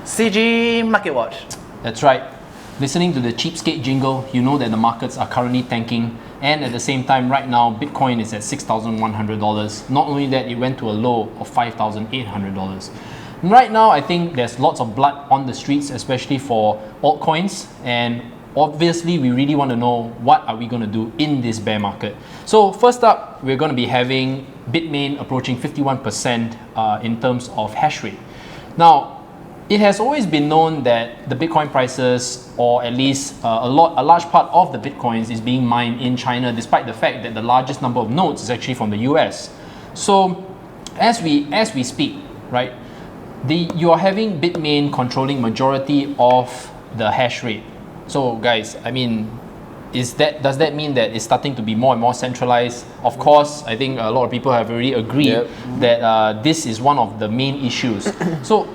CG Market Watch. That's right. Listening to the cheapskate jingle, you know that the markets are currently tanking, and at the same time, right now, Bitcoin is at $6,100. Not only that, it went to a low of $5,800. Right now, I think there's lots of blood on the streets, especially for altcoins, and obviously, we really want to know what are we going to do in this bear market. So first up, we're going to be having Bitmain approaching 51% in terms of hash rate. Now, it has always been known that the Bitcoin prices, or at least a large part of the Bitcoins, is being mined in China, despite the fact that the largest number of nodes is actually from the US. So as we speak, right, you are having Bitmain controlling majority of the hash rate. So guys, I mean, does that mean that it's starting to be more and more centralized? Of course, I think a lot of people have already agreed that this is one of the main issues. So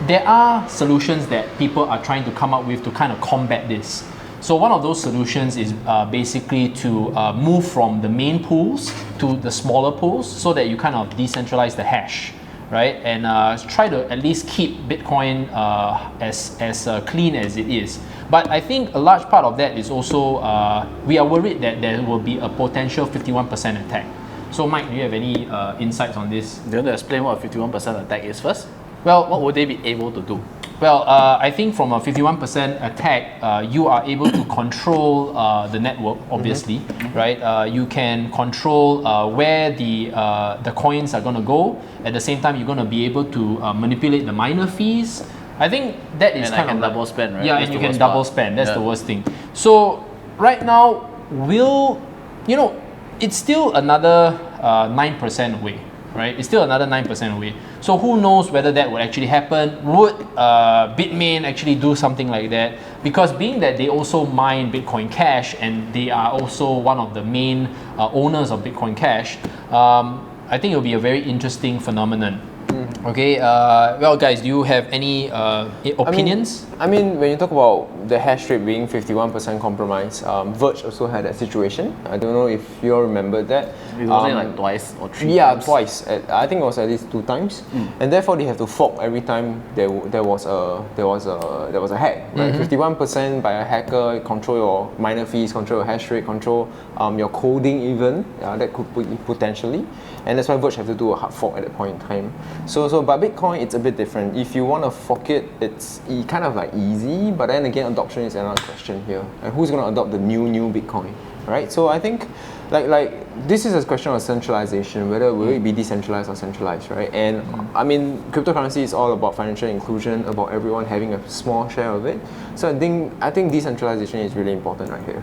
there are solutions that people are trying to come up with to kind of combat this. So one of those solutions is basically to move from the main pools to the smaller pools, so that you kind of decentralize the hash, right? And try to at least keep Bitcoin as clean as it is. But I think a large part of that is also, we are worried that there will be a potential 51% attack. So Mike, do you have any insights on this? Do you want to explain what a 51% attack is first? Well, what would they be able to do? Well, I think from a 51% attack, you are able to control the network, obviously, right? You can control where the coins are going to go. At the same time, you're going to be able to manipulate the miner fees. I think that is kind of double spend, right? Yeah, and you can double spend. That's the worst thing. So right now, it's still another 9% away. Right? It's still another 9% away. So who knows whether that would actually happen? Would Bitmain actually do something like that? Because being that they also mine Bitcoin Cash, and they are also one of the main owners of Bitcoin Cash, I think it'll be a very interesting phenomenon. Okay, well guys, do you have any opinions? I mean, when you talk about the hash rate being 51% compromised, Verge also had that situation. I don't know if you all remember that. It was like twice or three times? Yeah, twice. I think it was at least 2 times. And therefore they have to fork every time there was a hack. Right? 51% by a hacker, control your miner fees, control your hash rate, control your coding even. That could be potentially. And that's why Verge have to do a hard fork at that point in time. So but Bitcoin, it's a bit different. If you want to fork it, it's kind of like easy, but then again, adoption is another question here. And who's going to adopt the new Bitcoin, right? So I think like this is a question of centralization, whether will it be decentralized or centralized, right? And I mean, cryptocurrency is all about financial inclusion, about everyone having a small share of it. So I think decentralization is really important right here.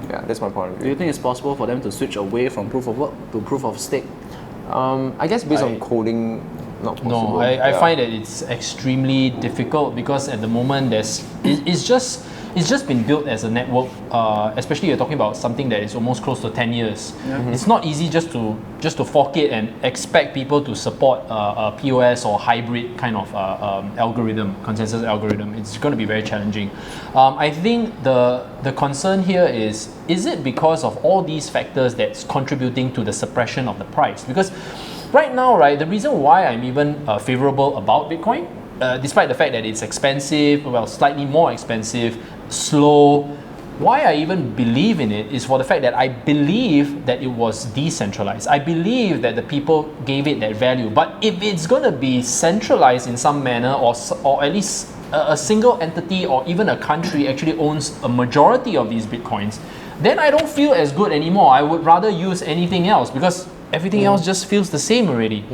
Yeah, that's my point of view. Do you think it's possible for them to switch away from proof of work to proof of stake? I guess based on coding, not possible. No, I find that it's extremely difficult, because at the moment it's just been built as a network, especially you're talking about something that is almost close to 10 years. It's not easy just to fork it and expect people to support a POS or hybrid kind of algorithm, consensus algorithm. It's going to be very challenging. I think the concern here is it because of all these factors that's contributing to the suppression of the price? Because right now, right, the reason why I'm even favorable about Bitcoin, despite the fact that it's expensive, well, slightly more expensive, slow, why I even believe in it is for the fact that I believe that it was decentralized. I believe that the people gave it that value. But if it's going to be centralized in some manner, or at least a single entity or even a country actually owns a majority of these Bitcoins, then I don't feel as good anymore. I would rather use anything else, because everything else just feels the same already.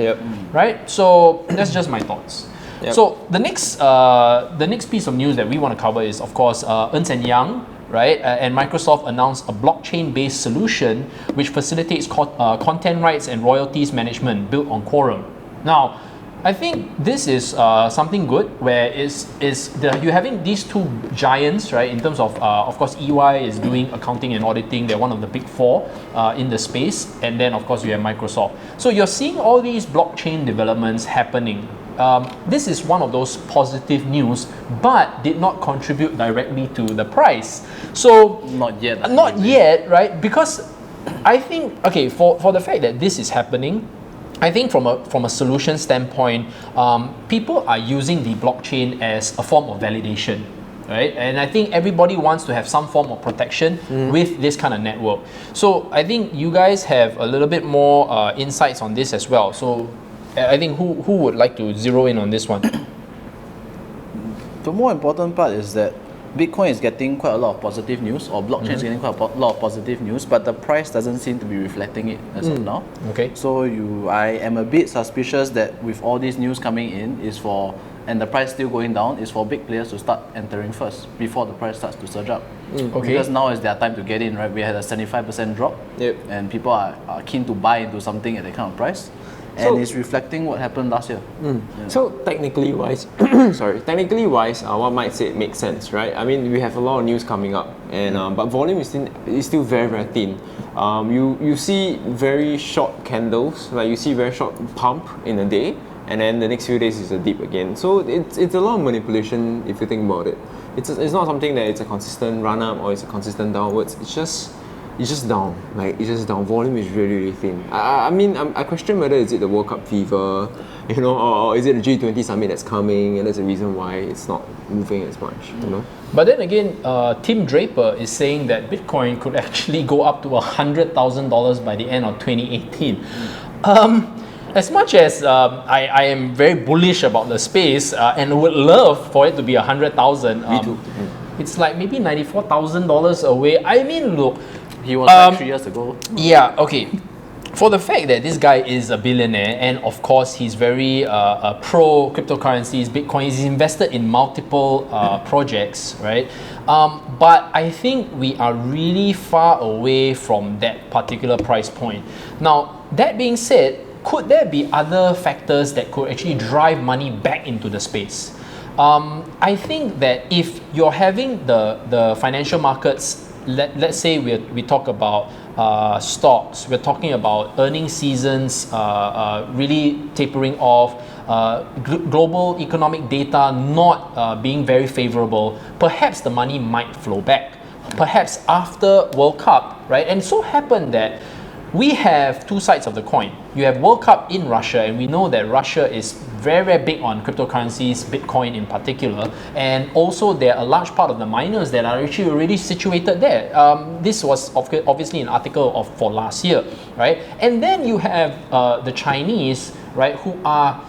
Right? So that's just my thoughts. So the next piece of news that we want to cover is, of course, Ernst & Young, right? And Microsoft announced a blockchain-based solution which facilitates content rights and royalties management built on Quorum. Now, I think this is something good, where you're having these two giants, right? In terms of course, EY is doing accounting and auditing. They're one of the big 4 in the space. And then, of course, you have Microsoft. So you're seeing all these blockchain developments happening. This is one of those positive news, but did not contribute directly to the price. So not yet. Not yet, right? Because I think, okay, for the fact that this is happening, I think from a solution standpoint, people are using the blockchain as a form of validation, right? And I think everybody wants to have some form of protection with this kind of network. So I think you guys have a little bit more insights on this as well. So I think who would like to zero in on this one? The more important part is that Bitcoin is getting quite a lot of positive news, or blockchain is getting quite a lot of positive news, but the price doesn't seem to be reflecting it as of now. Okay. So I am a bit suspicious that with all this news coming in, and the price still going down, is for big players to start entering first before the price starts to surge up. Okay. Because now is their time to get in, right? We had a 75% drop, and people are keen to buy into something at that kind of price. And it's reflecting what happened last year. So technically wise, one might say it makes sense, right? I mean, we have a lot of news coming up, and but volume is still very, very thin. You see very short candles, like you see very short pump in a day, and then the next few days is a dip again. So it's a lot of manipulation if you think about it. It's not something that it's a consistent run up or it's a consistent downwards. It's just down. Like it's just down. Volume is really, really thin. I mean, I question whether is it the World Cup fever, or is it the G20 summit that's coming, and that's the reason why it's not moving as much, But then again, Tim Draper is saying that Bitcoin could actually go up to $100,000 by the end of 2018. As much as I am very bullish about the space and would love for it to be 100,000, Me too. It's like maybe $94,000 away. I mean, look, He was like 3 years ago. yeah, okay. For the fact that this guy is a billionaire, and of course he's very pro cryptocurrencies, Bitcoin, he's invested in multiple projects, right? But I think we are really far away from that particular price point. Now, that being said, could there be other factors that could actually drive money back into the space? I think that if you're having the financial markets, let's say we talk about stocks, we're talking about earning seasons really tapering off, global economic data not being very favorable, perhaps the money might flow back. Perhaps after World Cup, right? And so happened that we have two sides of the coin. You have World Cup in Russia, and we know that Russia is very, very big on cryptocurrencies, Bitcoin in particular, and also there are a large part of the miners that are actually already situated there. This was obviously an article for last year, right? And then you have the Chinese, right, who are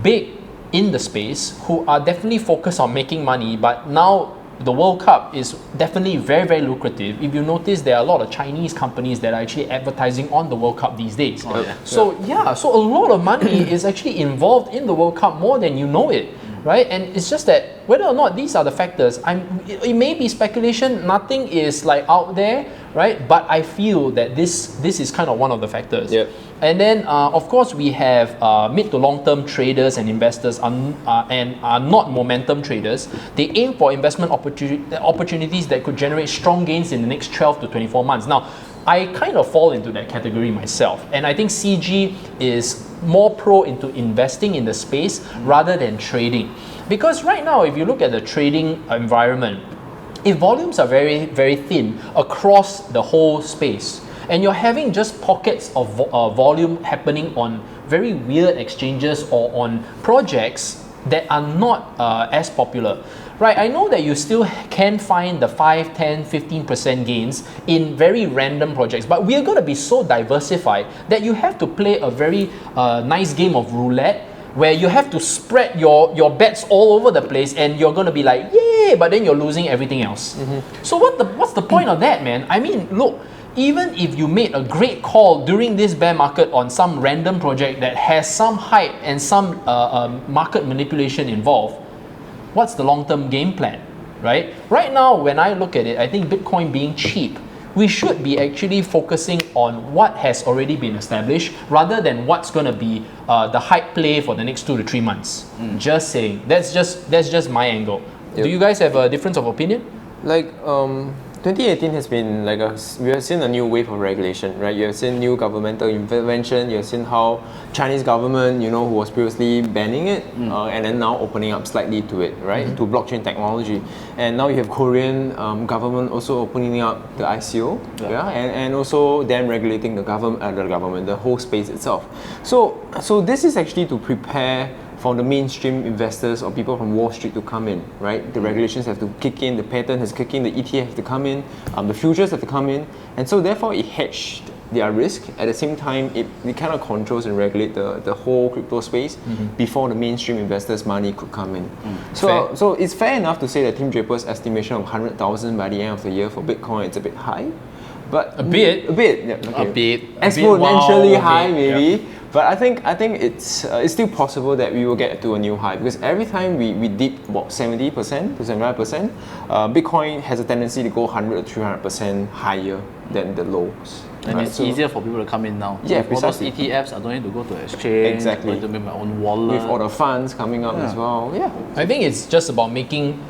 big in the space, who are definitely focused on making money, but now the World Cup is definitely very, very lucrative. If you notice, there are a lot of Chinese companies that are actually advertising on the World Cup these days. So a lot of money is actually involved in the World Cup more than you know it, right? And it's just that whether or not these are the factors, it may be speculation, nothing is like out there, right? But I feel that this is kind of one of the factors. Yep. And then, of course, we have mid to long-term traders and investors are not momentum traders. They aim for investment opportunities that could generate strong gains in the next 12 to 24 months. Now, I kind of fall into that category myself. And I think CG is more pro into investing in the space rather than trading. Because right now, if you look at the trading environment, if volumes are very, very thin across the whole space, and you're having just pockets of volume happening on very weird exchanges or on projects that are not as popular, right? I know that you still can find the 5, 10, 15% gains in very random projects, but we are going to be so diversified that you have to play a very nice game of roulette where you have to spread your bets all over the place, and you're going to be like, yay, but then you're losing everything else. So what's the point of that, man? I mean, look, even if you made a great call during this bear market on some random project that has some hype and some market manipulation involved, what's the long-term game plan, right? Right now, when I look at it, I think Bitcoin being cheap, we should be actually focusing on what has already been established rather than what's going to be the hype play for the next 2 to 3 months. Just saying. That's just my angle. Yep. Do you guys have a difference of opinion? Like 2018 has been like we have seen a new wave of regulation, right? You have seen new governmental intervention. You have seen how Chinese government, who was previously banning it, and then now opening up slightly to it, right? To blockchain technology. And now you have Korean government also opening up the ICO, and also them regulating the government, the whole space itself. So this is actually to prepare for the mainstream investors or people from Wall Street to come in, right? The regulations have to kick in, the patent has to kick in, the ETF have to come in, the futures have to come in, and so therefore it hedged their risk. At the same time, it kind of controls and regulate the whole crypto space before the mainstream investors' money could come in. So it's fair enough to say that Tim Draper's estimation of 100,000 by the end of the year for Bitcoin, it's a bit high. But a bit, yeah, okay. a bit, exponentially wow, high, okay, maybe. yep. But I think it's still possible that we will get to a new high, because every time we dip about 70% to 75%, Bitcoin has a tendency to go 100 to 300% higher than the lows. And it's easier for people to come in now. Yeah, with all those precisely. ETFs, I don't need to go to exchange. Exactly. I need to make my own wallet. With all the funds coming up as well. Yeah. I think it's just about making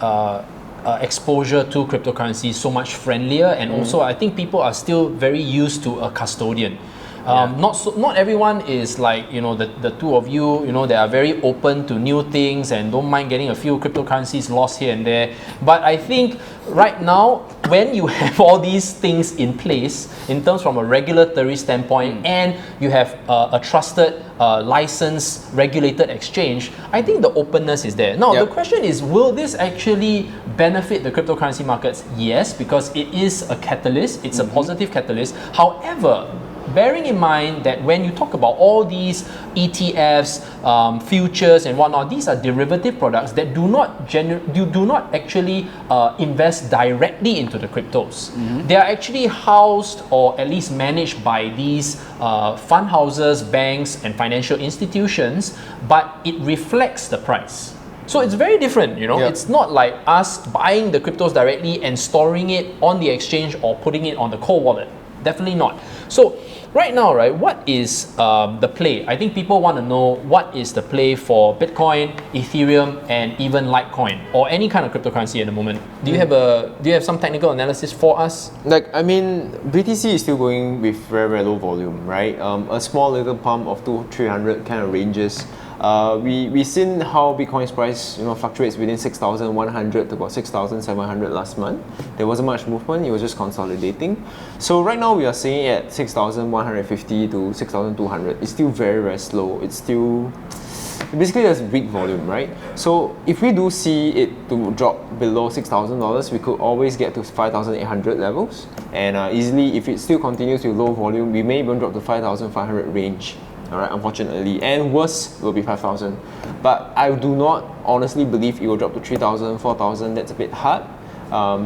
exposure to cryptocurrency so much friendlier, and also I think people are still very used to a custodian. Not everyone is like the two of you. They are very open to new things and don't mind getting a few cryptocurrencies lost here and there. But I think right now, when you have all these things in place in terms from a regulatory standpoint, and you have a trusted, licensed, regulated exchange, I think the openness is there. Now the question is, will this actually benefit the cryptocurrency markets? Yes, because it is a catalyst. It's a positive catalyst. However, bearing in mind that when you talk about all these ETFs, futures and whatnot, these are derivative products that do not actually invest directly into the cryptos. They are actually housed or at least managed by these fund houses, banks and financial institutions, but it reflects the price. So it's very different, It's not like us buying the cryptos directly and storing it on the exchange or putting it on the cold wallet. Definitely not. So right now, right, what is the play? I think people want to know what is the play for Bitcoin, Ethereum, and even Litecoin, or any kind of cryptocurrency at the moment. Do you have some technical analysis for us? BTC is still going with very, very low volume, right? A small little pump of 200-300 kind of ranges. We've seen how Bitcoin's price fluctuates within 6,100 to about 6,700 last month. There wasn't much movement, it was just consolidating. So right now we are seeing it at 6,150 to 6,200. It's still very, very slow. It's still basically there's weak volume, right? So if we do see it to drop below $6,000, we could always get to 5,800 levels, and easily, if it still continues with low volume, we may even drop to 5,500 range. Alright, unfortunately, and worse will be 5,000. But I do not honestly believe it will drop to 3,000, 4,000. That's a bit hard,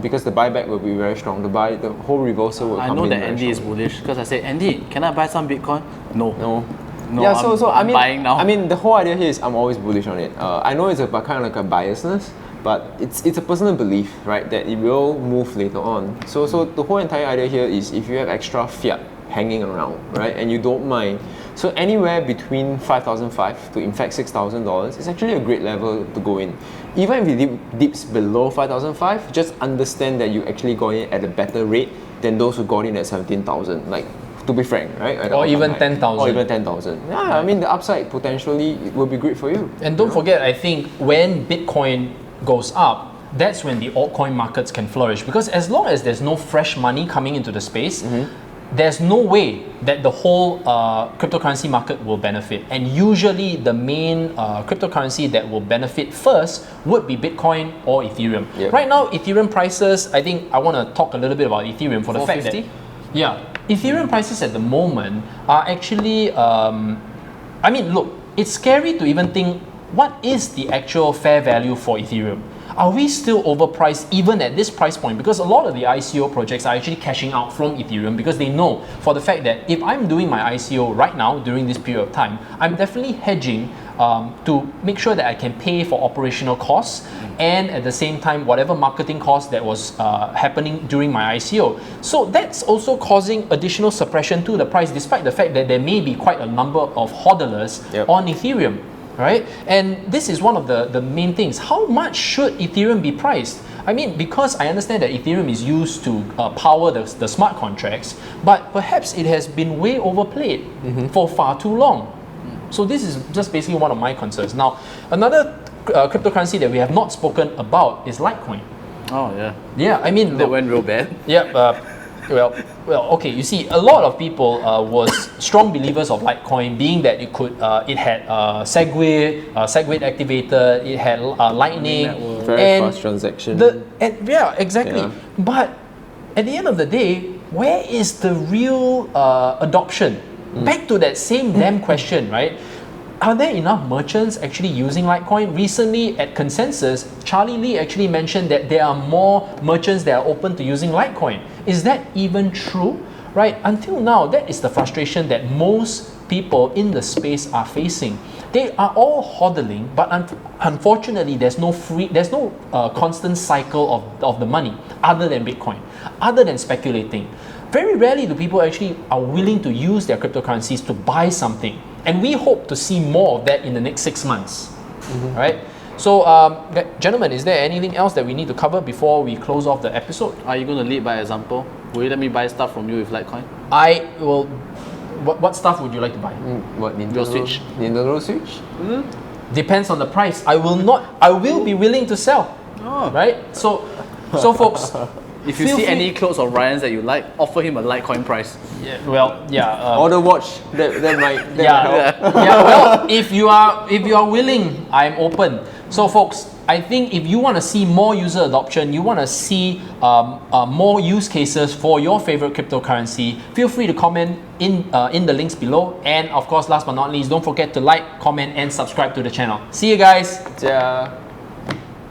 because the buyback will be very strong. The whole reversal will come in. I know that very Andy is bullish because I said, Andy, can I buy some Bitcoin? No. Yeah, I'm buying now. The whole idea here is I'm always bullish on it. I know it's kind of like a biasness, but it's a personal belief, right, that it will move later on. So the whole entire idea here is if you have extra fiat hanging around, right, and you don't mind. So anywhere between $5,500 to in fact $6,000 is actually a great level to go in. Even if it dips below $5,500, just understand that you actually got in at a better rate than those who got in at 17,000. Like, to be frank, right? Or even 10,000. Or even 10,000. Yeah, the upside potentially will be great for you. And don't forget, I think when Bitcoin goes up, that's when the altcoin markets can flourish. Because as long as there's no fresh money coming into the space, there's no way that the whole cryptocurrency market will benefit. And usually the main cryptocurrency that will benefit first would be Bitcoin or Ethereum. Yep. Right now, Ethereum prices, I think I want to talk a little bit about Ethereum for the fact that, Ethereum prices at the moment are actually, look, it's scary to even think, what is the actual fair value for Ethereum? Are we still overpriced even at this price point? Because a lot of the ICO projects are actually cashing out from Ethereum because they know for the fact that if I'm doing my ICO right now during this period of time, I'm definitely hedging to make sure that I can pay for operational costs and at the same time whatever marketing cost that was happening during my ICO. So that's also causing additional suppression to the price, despite the fact that there may be quite a number of hodlers on Ethereum. Right? And this is one of the main things. How much should Ethereum be priced? I mean, because I understand that Ethereum is used to power the smart contracts, but perhaps it has been way overplayed for far too long. So this is just basically one of my concerns. Now, another cryptocurrency that we have not spoken about is Litecoin. Oh yeah. Yeah, I mean, That went real bad. yeah. Well, okay. You see, a lot of people was strong believers of Litecoin, being that it had Segwit activated, it had Lightning, Very fast transaction. yeah, exactly. Yeah. But at the end of the day, where is the real adoption? Back to that same damn question, right? Are there enough merchants actually using Litecoin? Recently at Consensus, Charlie Lee actually mentioned that there are more merchants that are open to using Litecoin. Is that even true? Right? Until now, that is the frustration that most people in the space are facing. They are all hodling, but unfortunately, there's no constant cycle of the money other than Bitcoin, other than speculating. Very rarely do people actually are willing to use their cryptocurrencies to buy something. And we hope to see more of that in the next 6 months. Right? So, gentlemen, is there anything else that we need to cover before we close off the episode? Are you going to lead by example? Will you let me buy stuff from you with Litecoin? I will. What stuff would you like to buy? What, Nintendo? Your Switch. Nintendo Switch? Depends on the price. I will be willing to sell. Oh. Right? So folks, If you feel see free- any clothes of Ryan's that you like, offer him a Litecoin price. Or the watch, that might help. Yeah, well, if you are willing, I'm open. So folks, I think if you want to see more user adoption, you want to see more use cases for your favorite cryptocurrency, feel free to comment in the links below. And of course, last but not least, don't forget to like, comment, and subscribe to the channel. See you guys. Yeah.